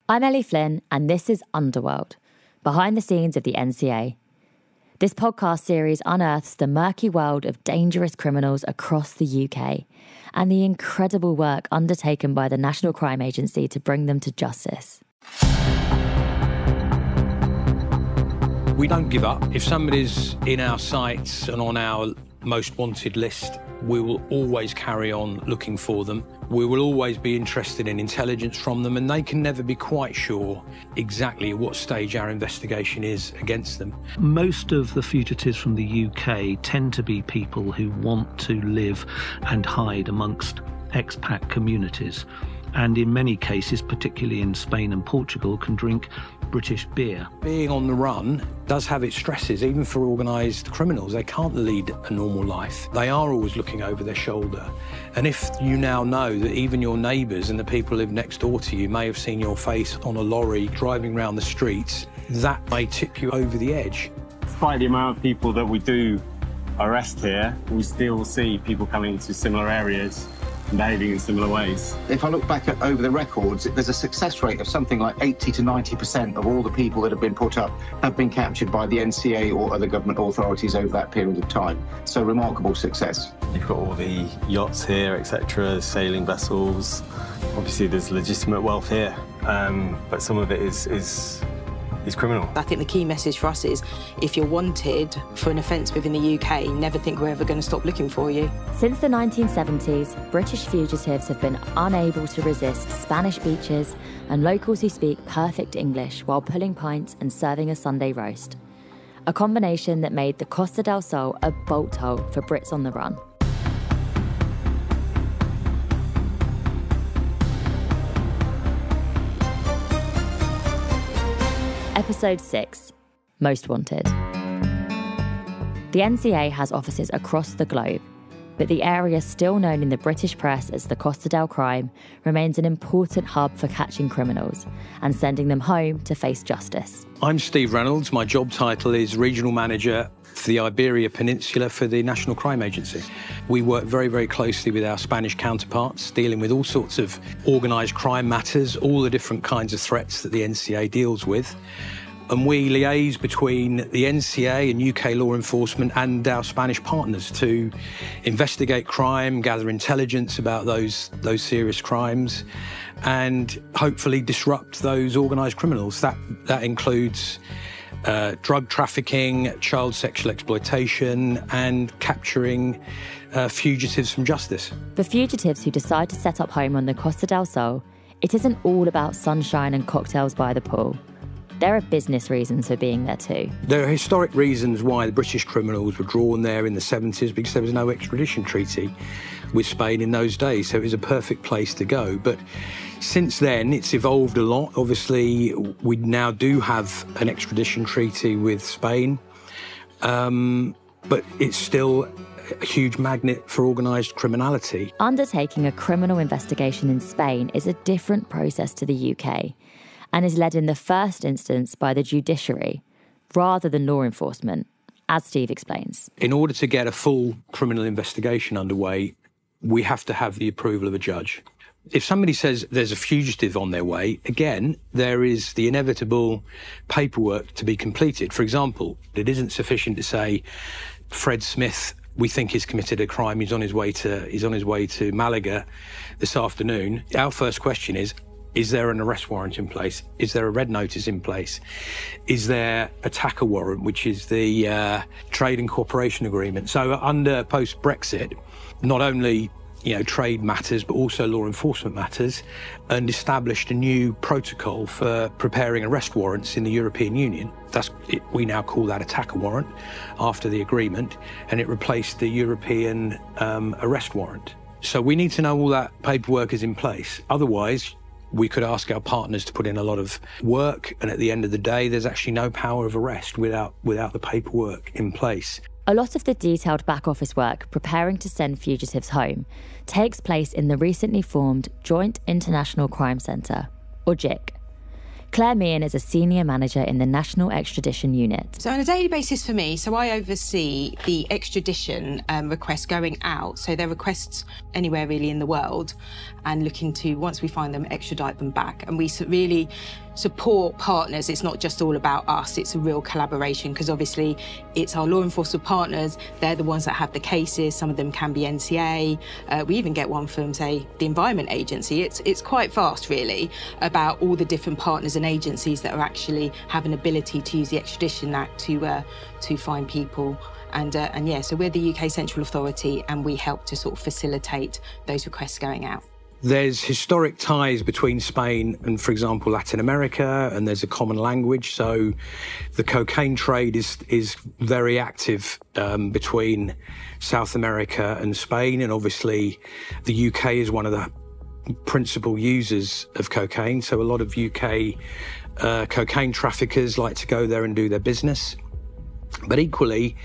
I'm Ellie Flynn, and this is Underworld, behind the scenes of the NCA. This podcast series unearths the murky world of dangerous criminals across the UK and the incredible work undertaken by the National Crime Agency to bring them to justice. We don't give up. If somebody's in our sights and on our most wanted list, we will always carry on looking for them. We will always be interested in intelligence from them, and they can never be quite sure exactly at what stage our investigation is against them. Most of the fugitives from the UK tend to be people who want to live and hide amongst expat communities, and in many cases, particularly in Spain and Portugal, can drink British beer. Being on the run does have its stresses, even for organised criminals. They can't lead a normal life. They are always looking over their shoulder. And if you now know that even your neighbours and the people who live next door to you may have seen your face on a lorry driving around the streets, that may tip you over the edge. Despite the amount of people that we do arrest here, we still see people coming into similar areas and behaving in similar ways. If I look back at over the records, there's a success rate of something like 80 to 90% of all the people that have been put up have been captured by the NCA or other government authorities over that period of time. So remarkable success. You've got all the yachts here, etc., sailing vessels. Obviously there's legitimate wealth here, but some of it is criminal. I think the key message for us is, if you're wanted for an offence within the UK, never think we're ever going to stop looking for you. Since the 1970s, British fugitives have been unable to resist Spanish beaches and locals who speak perfect English while pulling pints and serving a Sunday roast. A combination that made the Costa del Sol a bolt hole for Brits on the run. Episode 6, Most Wanted. The NCA has offices across the globe, but the area still known in the British press as the Costa del Crime remains an important hub for catching criminals and sending them home to face justice. I'm Steve Reynolds. My job title is Regional Manager for the Iberia Peninsula for the National Crime Agency. We work very, very closely with our Spanish counterparts, dealing with all sorts of organised crime matters, all the different kinds of threats that the NCA deals with. And we liaise between the NCA and UK law enforcement and our Spanish partners to investigate crime, gather intelligence about those serious crimes, and hopefully disrupt those organised criminals. That includes drug trafficking, child sexual exploitation, and capturing fugitives from justice. For fugitives who decide to set up home on the Costa del Sol, it isn't all about sunshine and cocktails by the pool. There are business reasons for being there too. There are historic reasons why the British criminals were drawn there in the 70s, because there was no extradition treaty with Spain in those days, so it was a perfect place to go. But since then, it's evolved a lot. Obviously, we now do have an extradition treaty with Spain, but it's still a huge magnet for organised criminality. Undertaking a criminal investigation in Spain is a different process to the UK and is led in the first instance by the judiciary rather than law enforcement, as Steve explains. In order to get a full criminal investigation underway, we have to have the approval of a judge. If somebody says there's a fugitive on their way, again, there is the inevitable paperwork to be completed. For example, it isn't sufficient to say, Fred Smith, we think he's committed a crime, he's on his way to Malaga this afternoon. Our first question is there an arrest warrant in place? Is there a red notice in place? Is there a TACA warrant, which is the Trade and Cooperation Agreement? So under post-Brexit, not only trade matters, but also law enforcement matters, and established a new protocol for preparing arrest warrants in the European Union. We now call that a TACA warrant after the agreement, and it replaced the European arrest warrant. So we need to know all that paperwork is in place. Otherwise, we could ask our partners to put in a lot of work, and at the end of the day, there's actually no power of arrest without the paperwork in place. A lot of the detailed back office work preparing to send fugitives home takes place in the recently formed Joint International Crime Centre, or JIC. Claire Meehan is a senior manager in the National Extradition Unit. So on a daily basis for me, so I oversee the extradition requests going out. So they're requests anywhere really in the world, and looking to, once we find them, extradite them back. And we really support partners. It's not just all about us, it's a real collaboration, because obviously it's our law enforcement partners, they're the ones that have the cases. Some of them can be NCA. We even get one from, say, the Environment Agency. It's quite vast, really, about all the different partners and agencies that are actually have an ability to use the Extradition Act to find people. And yeah, so we're the UK Central Authority, and we help to sort of facilitate those requests going out. There's historic ties between Spain and, for example, Latin America, and there's a common language. So the cocaine trade is very active between South America and Spain. And obviously the UK is one of the principal users of cocaine. So a lot of UK cocaine traffickers like to go there and do their business. But equally,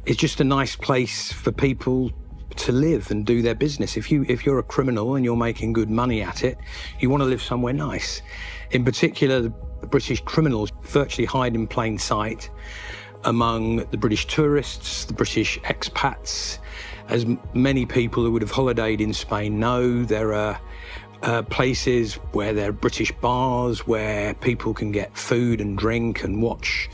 it's just a nice place for people to live and do their business. If you're a criminal and you're making good money at it, you want to live somewhere nice. In particular, the British criminals virtually hide in plain sight among the British tourists, the British expats. As many people who would have holidayed in Spain know, there are places where there are British bars where people can get food and drink and watch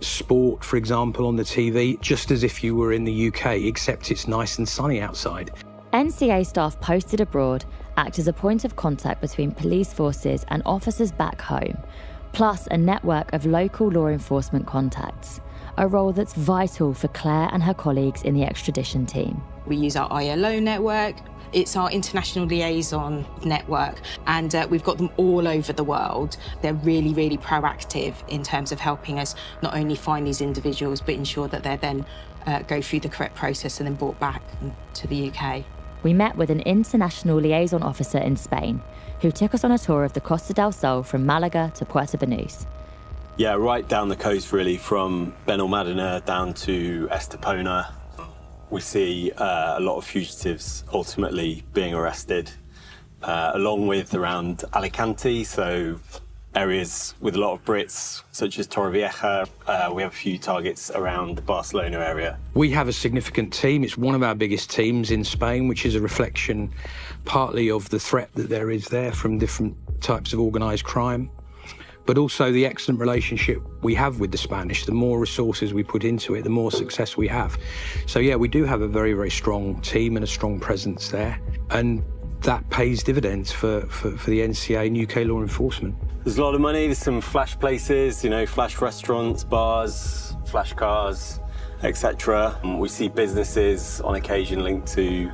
sport, for example, on the TV, just as if you were in the UK, except it's nice and sunny outside. NCA staff posted abroad act as a point of contact between police forces and officers back home, plus a network of local law enforcement contacts, a role that's vital for Claire and her colleagues in the extradition team. We use our ILO network. It's our international liaison network, and we've got them all over the world. They're really, really proactive in terms of helping us not only find these individuals, but ensure that they're then go through the correct process and then brought back to the UK. We met with an international liaison officer in Spain who took us on a tour of the Costa del Sol from Malaga to Puerto Banús. Yeah, right down the coast, really, from Benalmádena down to Estepona. We see a lot of fugitives ultimately being arrested, along with around Alicante, so areas with a lot of Brits, such as Torrevieja. We have a few targets around the Barcelona area. We have a significant team. It's one of our biggest teams in Spain, which is a reflection partly of the threat that there is there from different types of organised crime, but also the excellent relationship we have with the Spanish. The more resources we put into it, the more success we have. So yeah, we do have a very, very strong team and a strong presence there. And that pays dividends for the NCA and UK law enforcement. There's a lot of money. There's some flash places, you know, flash restaurants, bars, flash cars, etc. We see businesses on occasion linked to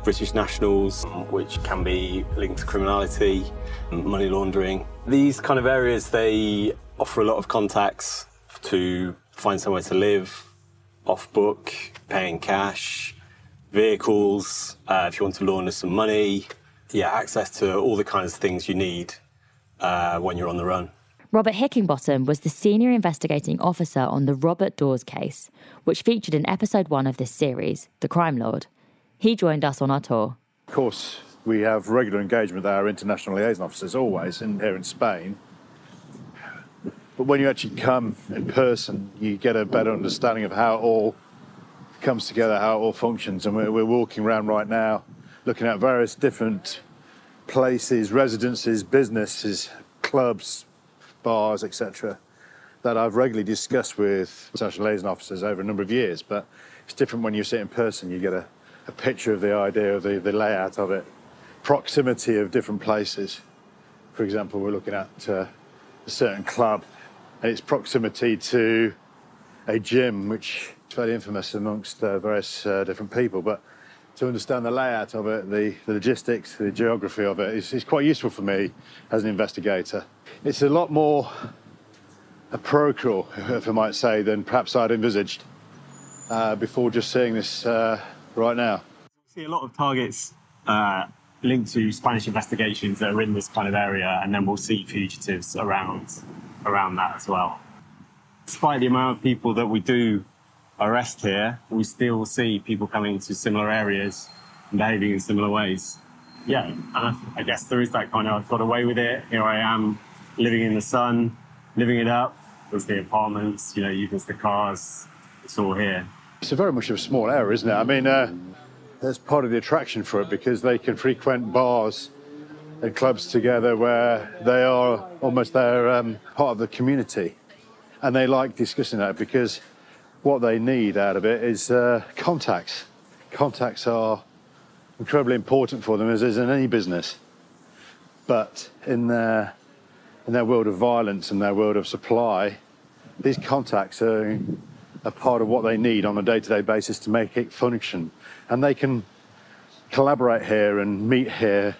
British nationals, which can be linked to criminality, money laundering. These kind of areas, they offer a lot of contacts to find somewhere to live, off book, paying cash, vehicles, if you want to launder some money. Yeah, access to all the kinds of things you need when you're on the run. Robert Hickinbottom was the senior investigating officer on the Robert Dawes case, which featured in episode 1 of this series, The Crime Lord. He joined us on our tour. Of course, we have regular engagement with our international liaison officers always here in Spain. But when you actually come in person, you get a better understanding of how it all comes together, how it all functions. And we're walking around right now, looking at various different places, residences, businesses, clubs, bars, etc., that I've regularly discussed with international liaison officers over a number of years. But it's different when you sit in person. You get a picture of the idea of the layout of it, proximity of different places. For example, we're looking at a certain club and its proximity to a gym, which is fairly infamous amongst various different people. But to understand the layout of it, the logistics, the geography of it is quite useful for me as an investigator. It's a lot more parochial, if I might say, than perhaps I'd envisaged before just seeing this right now. We see a lot of targets linked to Spanish investigations that are in this kind of area, and then we'll see fugitives around that as well. Despite the amount of people that we do arrest here, we still see people coming into similar areas and behaving in similar ways. Yeah, and I guess there is that kind of, I've got away with it, here I am, living in the sun, living it up. There's the apartments, you know, there's the cars. It's all here. It's very much of a small area, isn't it? I mean, that's part of the attraction for it, because they can frequent bars and clubs together where they are almost part of the community. And they like discussing that because what they need out of it is contacts. Contacts are incredibly important for them, as is in any business. But in their world of violence and their world of supply, these contacts are a part of what they need on a day-to-day basis to make it function. And they can collaborate here and meet here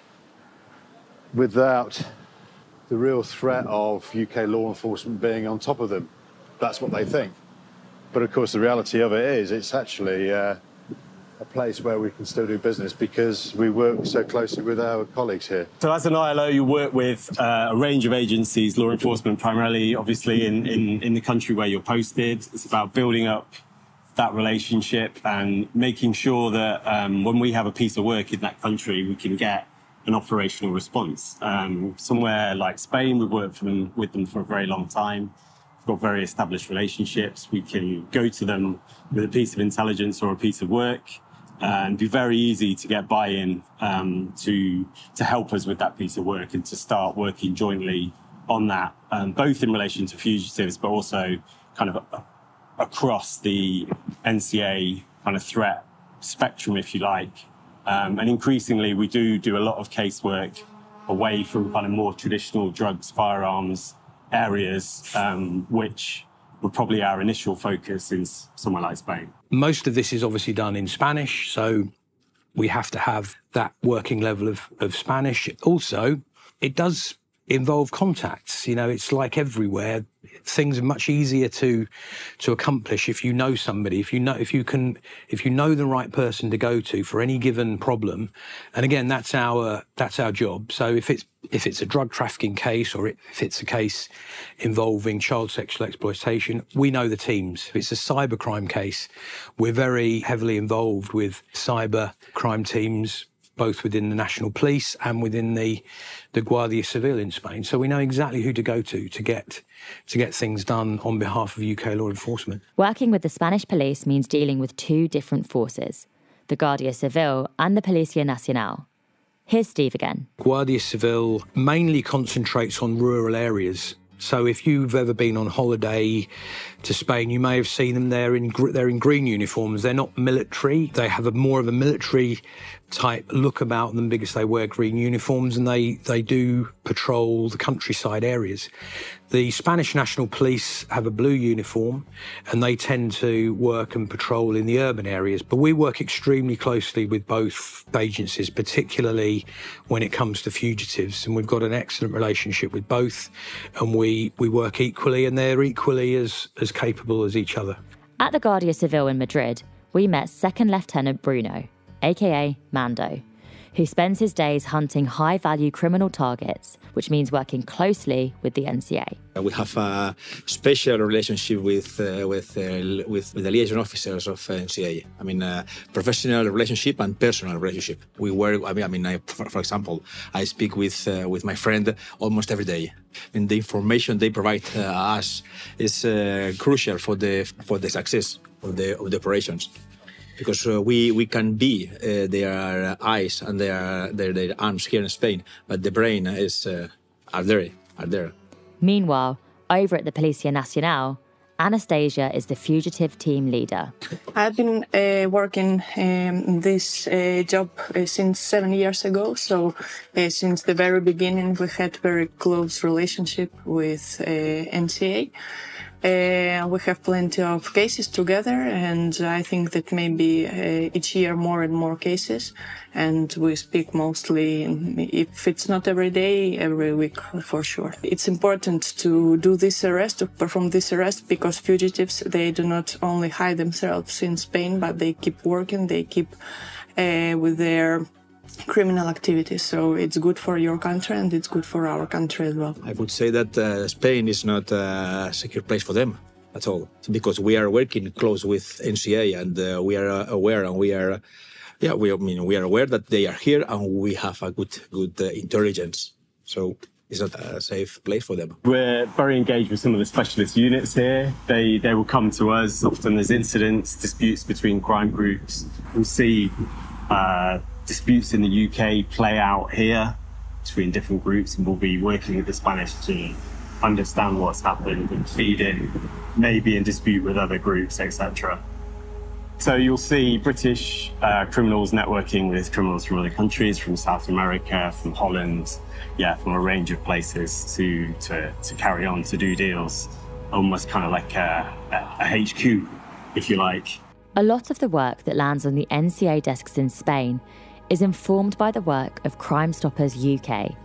without the real threat of UK law enforcement being on top of them. That's what they think. But of course, the reality of it is it's actually a place where we can still do business because we work so closely with our colleagues here. So as an ILO, you work with a range of agencies, law enforcement primarily, obviously, in the country where you're posted. It's about building up that relationship and making sure that when we have a piece of work in that country, we can get an operational response. Somewhere like Spain, we've worked with them for a very long time. We've got very established relationships. We can go to them with a piece of intelligence or a piece of work and be very easy to get buy-in to help us with that piece of work and to start working jointly on that, both in relation to fugitives, but also kind of across the NCA kind of threat spectrum, if you like. And increasingly, we do a lot of casework away from kind of more traditional drugs, firearms areas, which were probably our initial focus in somewhere like Spain. Most of this is obviously done in Spanish, so we have to have that working level of Spanish. Also, it does involve contacts. You know, it's like everywhere. Things are much easier to accomplish if you know somebody, if you know the right person to go to for any given problem. And again, that's our job. So if it's a drug trafficking case or if it's a case involving child sexual exploitation, we know the teams. If it's a cybercrime case, we're very heavily involved with cyber crime teams, both within the National Police and within the Guardia Civil in Spain. So we know exactly who to go to get things done on behalf of UK law enforcement. Working with the Spanish police means dealing with two different forces, the Guardia Civil and the Policia Nacional. Here's Steve again. Guardia Civil mainly concentrates on rural areas. So if you've ever been on holiday to Spain, you may have seen them. They're in green uniforms. They're not military. They have more of a military type look about them because they wear green uniforms and they do patrol the countryside areas. The Spanish National Police have a blue uniform and they tend to work and patrol in the urban areas. But we work extremely closely with both agencies, particularly when it comes to fugitives. And we've got an excellent relationship with both. And we work equally and they're equally as capable as each other. At the Guardia Civil in Madrid, we met Second Lieutenant Bruno, aka Mando, who spends his days hunting high-value criminal targets, which means working closely with the NCA. We have a special relationship with the liaison officers of NCA. I mean, professional relationship and personal relationship. We work. For example, I speak with my friend almost every day, and the information they provide us is crucial for the success of the operations. Because we can be their eyes and their arms here in Spain, but the brain are there. Meanwhile, over at the Policia Nacional, Anastasia is the fugitive team leader. I've been working this job since 7 years ago. So since the very beginning, we had very close relationship with NCA. We have plenty of cases together, and I think that maybe each year more and more cases. And we speak mostly, if it's not every day, every week for sure. It's important to do this arrest, to perform this arrest, because fugitives, they do not only hide themselves in Spain, but they keep working, they keep with their criminal activities. So it's good for your country and it's good for our country as well. I would say that Spain is not a secure place for them at all, because we are working close with NCA and we are aware and we are aware that they are here and we have a good intelligence. So it's not a safe place for them. We're very engaged with some of the specialist units here. They will come to us. Often there's incidents, disputes between crime groups. We'll see disputes in the UK play out here between different groups, and we'll be working with the Spanish to understand what's happened and feed in, maybe in dispute with other groups, etc. So you'll see British criminals networking with criminals from other countries, from South America, from Holland, from a range of places to carry on to do deals, almost kind of like a HQ, if you like. A lot of the work that lands on the NCA desks in Spain is informed by the work of Crime Stoppers UK,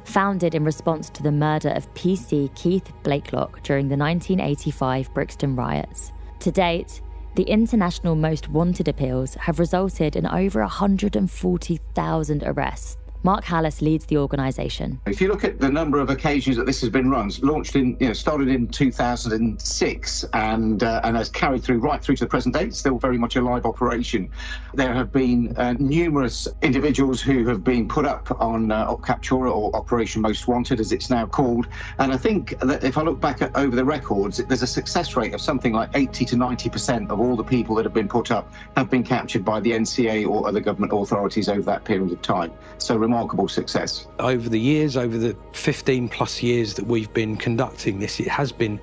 founded in response to the murder of PC Keith Blakelock during the 1985 Brixton riots. To date, the international most wanted appeals have resulted in over 140,000 arrests. Mark Hallis leads the organisation. If you look at the number of occasions that this has been run, started in 2006 and has carried through right through to the present day. It's still very much a live operation. There have been numerous individuals who have been put up on Op Captura, or Operation Most Wanted, as it's now called. And I think that if I look back over the records, there's a success rate of something like 80 to 90% of all the people that have been put up have been captured by the NCA or other government authorities over that period of time. So remarkable success. Over the years, over the 15 plus years that we've been conducting this, it has been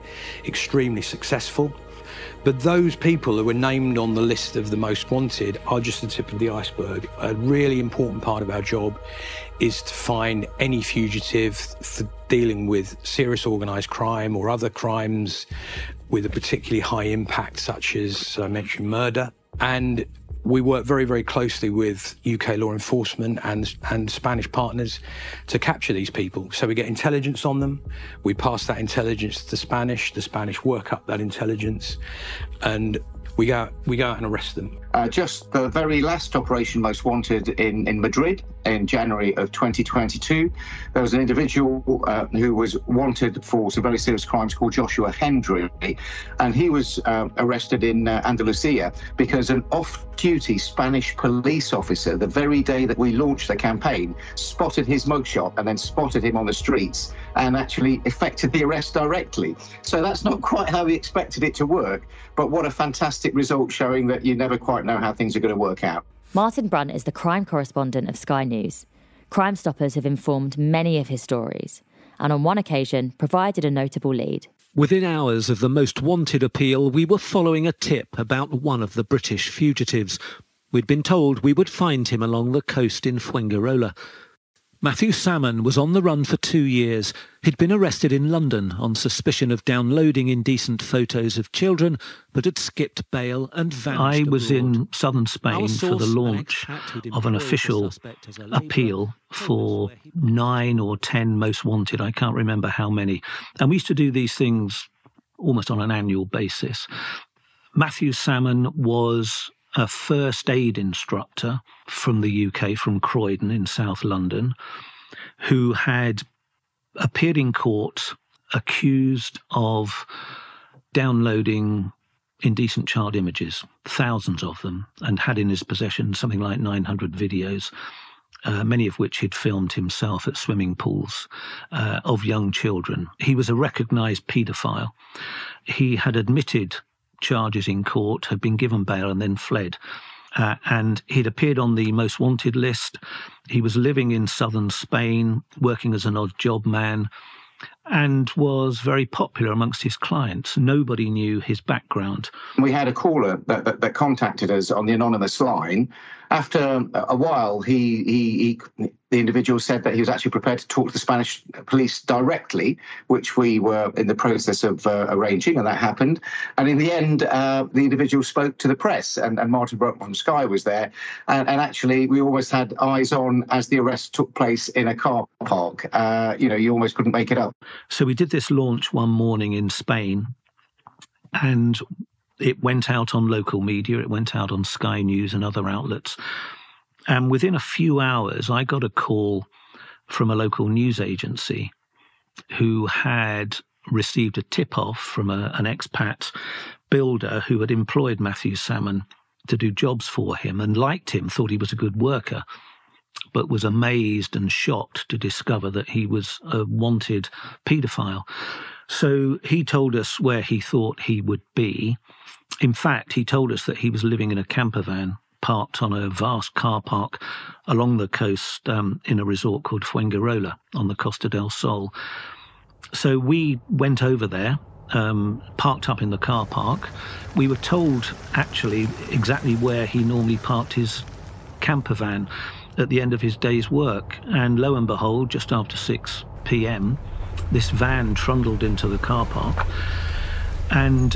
extremely successful. But those people who were named on the list of the most wanted are just the tip of the iceberg. A really important part of our job is to find any fugitive for dealing with serious organised crime or other crimes with a particularly high impact, such as I mentioned, murder. And we work very, very closely with UK law enforcement and Spanish partners to capture these people. So we get intelligence on them, we pass that intelligence to the Spanish work up that intelligence, and we go out and arrest them. Just the very last Operation Most Wanted in Madrid in January of 2022, there was an individual who was wanted for some very serious crimes called Joshua Hendry, and he was arrested in Andalusia because an off-duty Spanish police officer, the very day that we launched the campaign, spotted his mugshot and then spotted him on the streets and actually effected the arrest directly. So that's not quite how we expected it to work, but what a fantastic result, showing that you never quite know how things are going to work out. Martin Brunt is the crime correspondent of Sky News. Crime Stoppers have informed many of his stories, and on one occasion provided a notable lead. Within hours of the Most Wanted appeal, we were following a tip about one of the British fugitives. We'd been told we would find him along the coast in Fuengirola. Matthew Salmon was on the run for 2 years. He'd been arrested in London on suspicion of downloading indecent photos of children, but had skipped bail and vanished I was abroad. in southern Spain for the launch of an official appeal for 9 or 10 most wanted. I can't remember how many. And we used to do these things almost on an annual basis. Matthew Salmon was a first aid instructor from the UK, from Croydon in South London, who had appeared in court accused of downloading indecent child images, thousands of them, and had in his possession something like 900 videos, many of which he'd filmed himself at swimming pools of young children. He was a recognised paedophile. He had admitted charges in court, had been given bail and then fled. And he'd appeared on the most wanted list. He was living in southern Spain, working as an odd job man, and was very popular amongst his clients. Nobody knew his background. We had a caller that contacted us on the anonymous line. After a while, the individual said that he was actually prepared to talk to the Spanish police directly, which we were in the process of arranging, and that happened. And in the end, the individual spoke to the press, and Martin Brunt from Sky was there. And actually, we almost had eyes on as the arrest took place in a car park. You almost couldn't make it up. So we did this launch one morning in Spain, and it went out on local media, it went out on Sky News and other outlets. And within a few hours, I got a call from a local news agency who had received a tip-off from an expat builder who had employed Matthew Salmon to do jobs for him and liked him, thought he was a good worker. but was amazed and shocked to discover that he was a wanted paedophile. So he told us where he thought he would be. In fact, he told us that he was living in a camper van parked on a vast car park along the coast in a resort called Fuengirola on the Costa del Sol. So we went over there, parked up in the car park. We were told, actually, exactly where he normally parked his camper van at the end of his day's work. And lo and behold, just after 6 p.m., this van trundled into the car park, and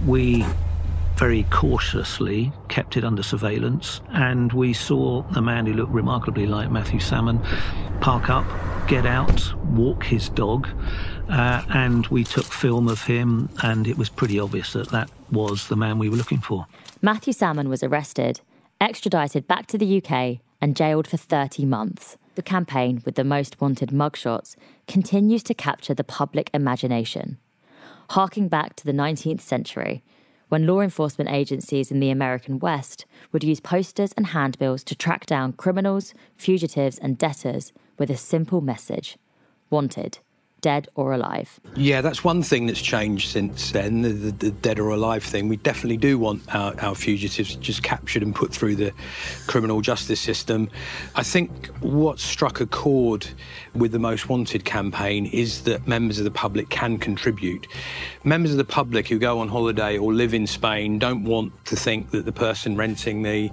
we very cautiously kept it under surveillance, and we saw a man who looked remarkably like Matthew Salmon park up, get out, walk his dog, and we took film of him, and it was pretty obvious that that was the man we were looking for. Matthew Salmon was arrested, extradited back to the UK and jailed for 30 months. The campaign with the most wanted mugshots continues to capture the public imagination. Harking back to the 19th century, when law enforcement agencies in the American West would use posters and handbills to track down criminals, fugitives and debtors with a simple message: wanted, dead or alive. Yeah, that's one thing that's changed since then, the dead or alive thing. We definitely do want our fugitives just captured and put through the criminal justice system. I think what struck a chord with the Most Wanted campaign is that members of the public can contribute. Members of the public who go on holiday or live in Spain don't want to think that the person renting the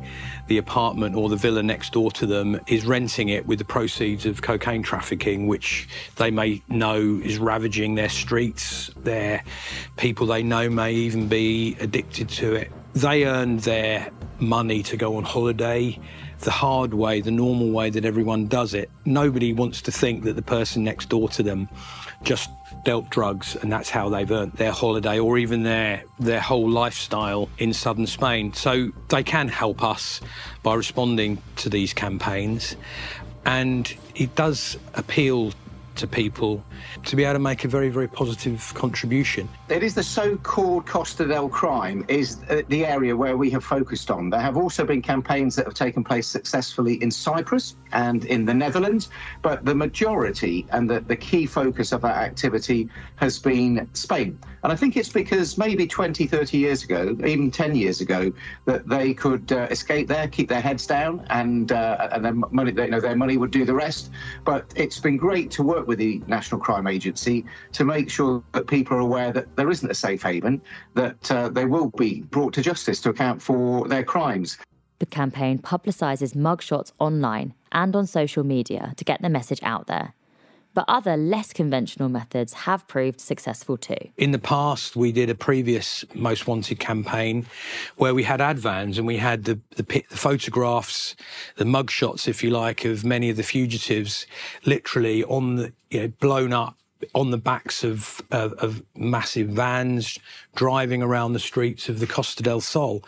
apartment or the villa next door to them is renting it with the proceeds of cocaine trafficking, which they may know is ravaging their streets. Their people they know may even be addicted to it. They earned their money to go on holiday the hard way, the normal way that everyone does it. Nobody wants to think that the person next door to them just dealt drugs and that's how they've earned their holiday or even their whole lifestyle in southern Spain. So they can help us by responding to these campaigns, and it does appeal to people to be able to make a very, very positive contribution. It is the so-called Costa del Crime is the area where we have focused on. There have also been campaigns that have taken place successfully in Cyprus and in the Netherlands, but the majority and the key focus of that activity has been Spain. And I think it's because maybe 20, 30 years ago, even 10 years ago, that they could escape there, keep their heads down, and their money, their money would do the rest. But it's been great to work with the National Crime Agency to make sure that people are aware that there isn't a safe haven, that they will be brought to justice to account for their crimes. The campaign publicises mugshots online and on social media to get the message out there. But other less conventional methods have proved successful too. In the past, we did a previous Most Wanted campaign where we had ad vans and we had the photographs, the mugshots, if you like, of many of the fugitives literally on the, blown up on the backs of massive vans driving around the streets of the Costa del Sol.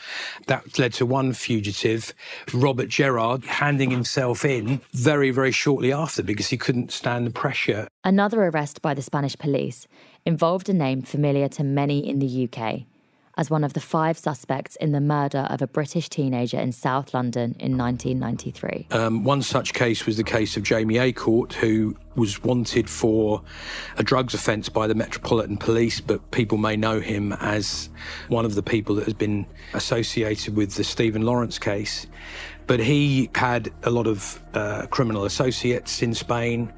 That led to one fugitive, Robert Gerard, handing himself in very, very shortly after because he couldn't stand the pressure. Another arrest by the Spanish police involved a name familiar to many in the UK as one of the 5 suspects in the murder of a British teenager in South London in 1993. One such case was the case of Jamie Acorte, who was wanted for a drugs offence by the Metropolitan Police, but people may know him as one of the people that has been associated with the Stephen Lawrence case. But he had a lot of criminal associates in Spain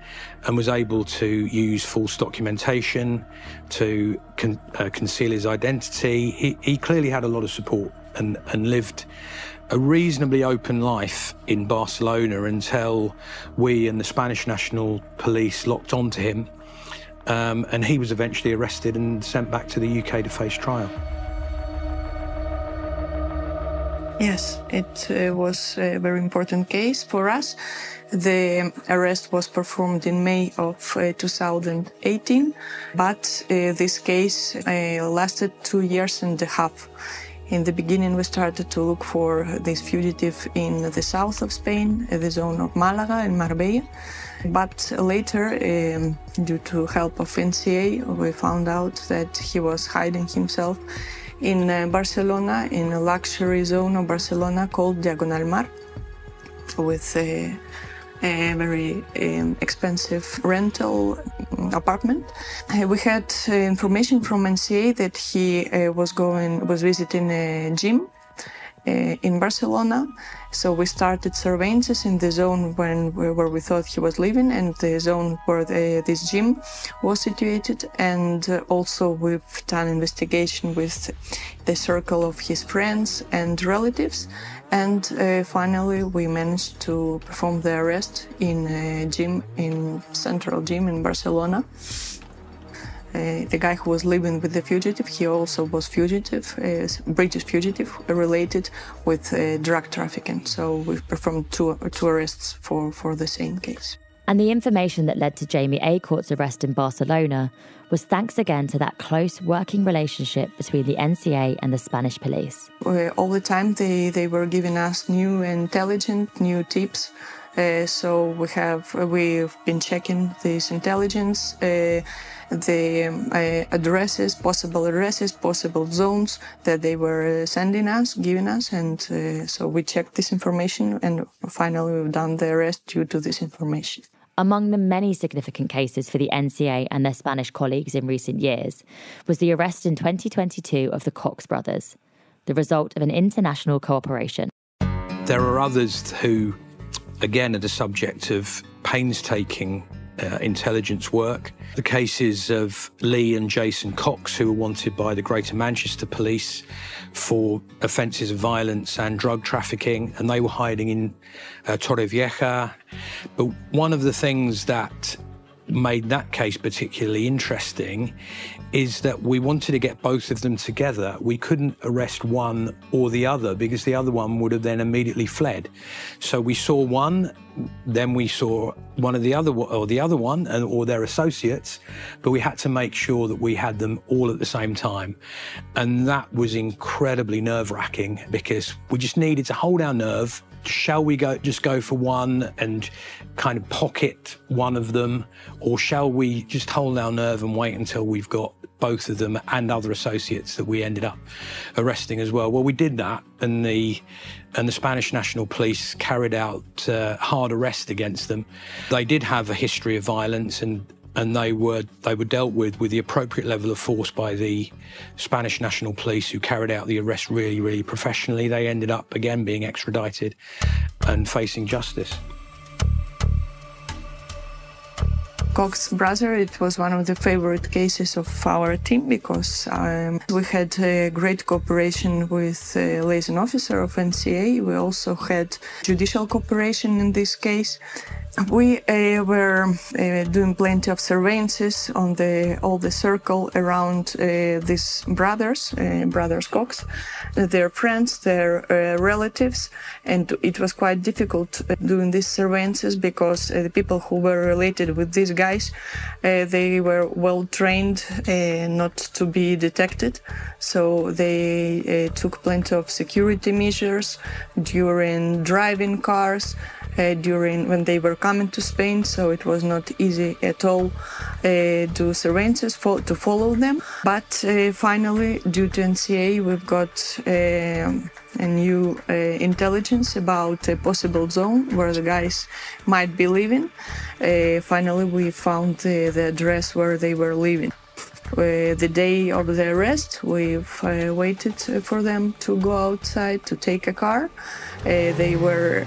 and was able to use false documentation to conceal his identity. He clearly had a lot of support and lived a reasonably open life in Barcelona until we and the Spanish National Police locked onto him. And he was eventually arrested and sent back to the UK to face trial. Yes, it was a very important case for us. The arrest was performed in May of 2018, but this case lasted 2.5 years. In the beginning, we started to look for this fugitive in the south of Spain, the zone of Malaga and Marbella. But later, due to help of NCA, we found out that he was hiding himself in Barcelona, in a luxury zone of Barcelona called Diagonal Mar, with a very expensive rental apartment. We had information from NCA that he was visiting a gym in Barcelona. So we started surveillances in the zone where we thought he was living and the zone where this gym was situated. And also we've done investigation with the circle of his friends and relatives. And finally we managed to perform the arrest in a gym, in central gym in Barcelona. The guy who was living with the fugitive, he also was fugitive, British fugitive, related with drug trafficking. So we've performed two arrests for the same case. And the information that led to Jamie Aycourt's arrest in Barcelona was thanks again to that close working relationship between the NCA and the Spanish police. All the time they were giving us new intelligence, new tips. So we've been checking this intelligence, the addresses, possible zones that they were giving us, and so we checked this information, and finally we've done the arrest due to this information. Among the many significant cases for the NCA and their Spanish colleagues in recent years was the arrest in 2022 of the Cox brothers, the result of an international cooperation. There are others who, again, are the subject of painstaking intelligence work. The cases of Lee and Jason Cox, who were wanted by the Greater Manchester Police for offences of violence and drug trafficking, and they were hiding in Torrevieja. But one of the things that made that case particularly interesting is that we wanted to get both of them together. We couldn't arrest one or the other because the other one would have then immediately fled. So we saw one, then we saw one of the other, or the other one, or their associates, but we had to make sure that we had them all at the same time. And that was incredibly nerve-wracking because we just needed to hold our nerve. Shall we just go for one and kind of pocket one of them, or shall we just hold our nerve and wait until we've got both of them and other associates that we ended up arresting as well? Well, we did that, and the Spanish National Police carried out hard arrest against them. They did have a history of violence, and they were dealt with the appropriate level of force by the Spanish National Police, who carried out the arrest really, really professionally. They ended up, again, being extradited and facing justice. Cox brother, it was one of the favorite cases of our team because we had great cooperation with liaison officer of NCA. We also had judicial cooperation in this case. We were doing plenty of surveillances on all the circle around these brothers Cox, their friends, their relatives, and it was quite difficult doing these surveillances because the people who were related with these guys, they were well trained not to be detected, so they took plenty of security measures during driving cars, when they were coming to Spain, so it was not easy at all to surveillances to follow them. But finally, due to NCA, we've got a new intelligence about a possible zone where the guys might be living. Finally, we found the address where they were living. The day of the arrest, we've waited for them to go outside to take a car. They were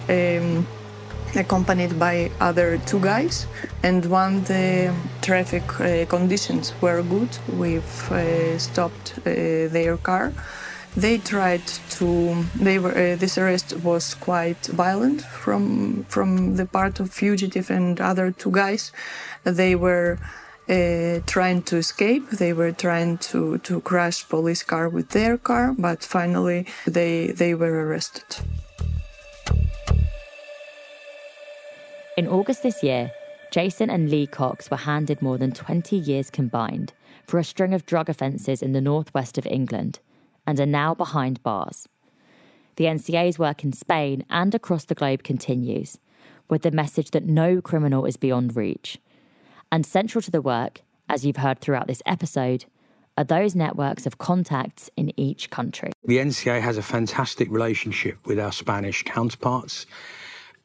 accompanied by other two guys, and when the traffic conditions were good, we've stopped their car. They tried to. This arrest was quite violent from the part of fugitive and other two guys. They were trying to escape. They were trying to crash police car with their car, but finally they were arrested. In August this year, Jason and Lee Cox were handed more than 20 years combined for a string of drug offences in the northwest of England and are now behind bars. The NCA's work in Spain and across the globe continues, with the message that no criminal is beyond reach. And central to the work, as you've heard throughout this episode, are those networks of contacts in each country. The NCA has a fantastic relationship with our Spanish counterparts.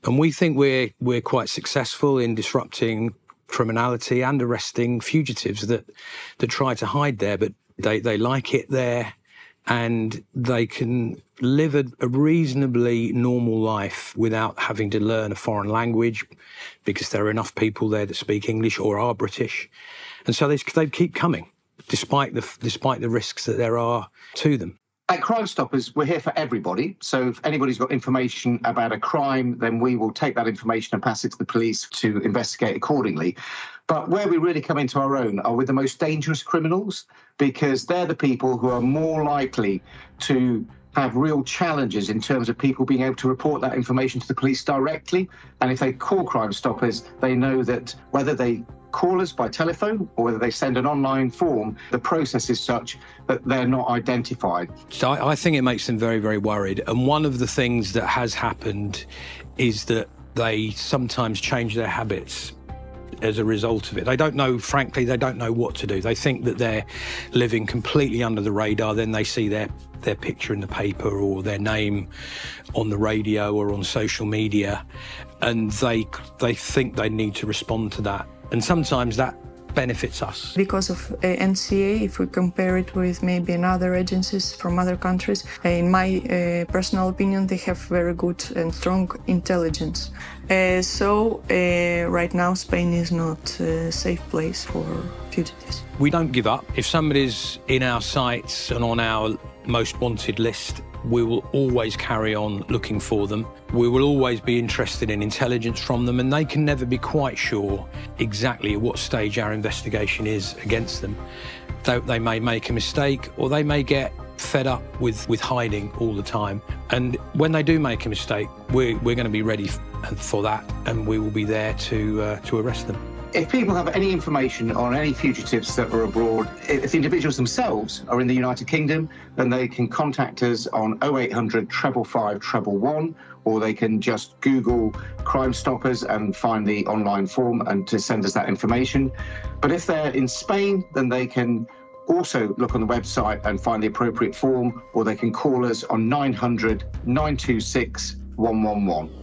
And we think we're quite successful in disrupting criminality and arresting fugitives that try to hide there, but they like it there, and they can live a reasonably normal life without having to learn a foreign language, because there are enough people there that speak English or are British. And so they keep coming, despite the risks that there are to them. At Crime Stoppers, we're here for everybody. So if anybody's got information about a crime, then we will take that information and pass it to the police to investigate accordingly. But where we really come into our own are with the most dangerous criminals, because they're the people who are more likely to have real challenges in terms of people being able to report that information to the police directly. And if they call Crime Stoppers, they know that whether they call us by telephone or whether they send an online form, the process is such that they're not identified. So I think it makes them very, very worried. And one of the things that has happened is that they sometimes change their habits as a result of it. They don't know, frankly, they don't know what to do. They think that they're living completely under the radar. Then they see their picture in the paper or their name on the radio or on social media, and they think they need to respond to that. And sometimes that benefits us. Because of NCA, if we compare it with maybe other agencies from other countries, in my personal opinion, they have very good and strong intelligence. So right now, Spain is not a safe place for fugitives. We don't give up. If somebody's in our sights and on our most wanted list, we will always carry on looking for them. We will always be interested in intelligence from them, and they can never be quite sure exactly at what stage our investigation is against them. They may make a mistake, or they may get fed up with hiding all the time. And when they do make a mistake, we're going to be ready for that, and we will be there to arrest them. If people have any information on any fugitives that are abroad, if the individuals themselves are in the United Kingdom, then they can contact us on 0800 555 111, or they can just Google Crime Stoppers and find the online form and to send us that information. But if they're in Spain, then they can also look on the website and find the appropriate form, or they can call us on 900 926 111.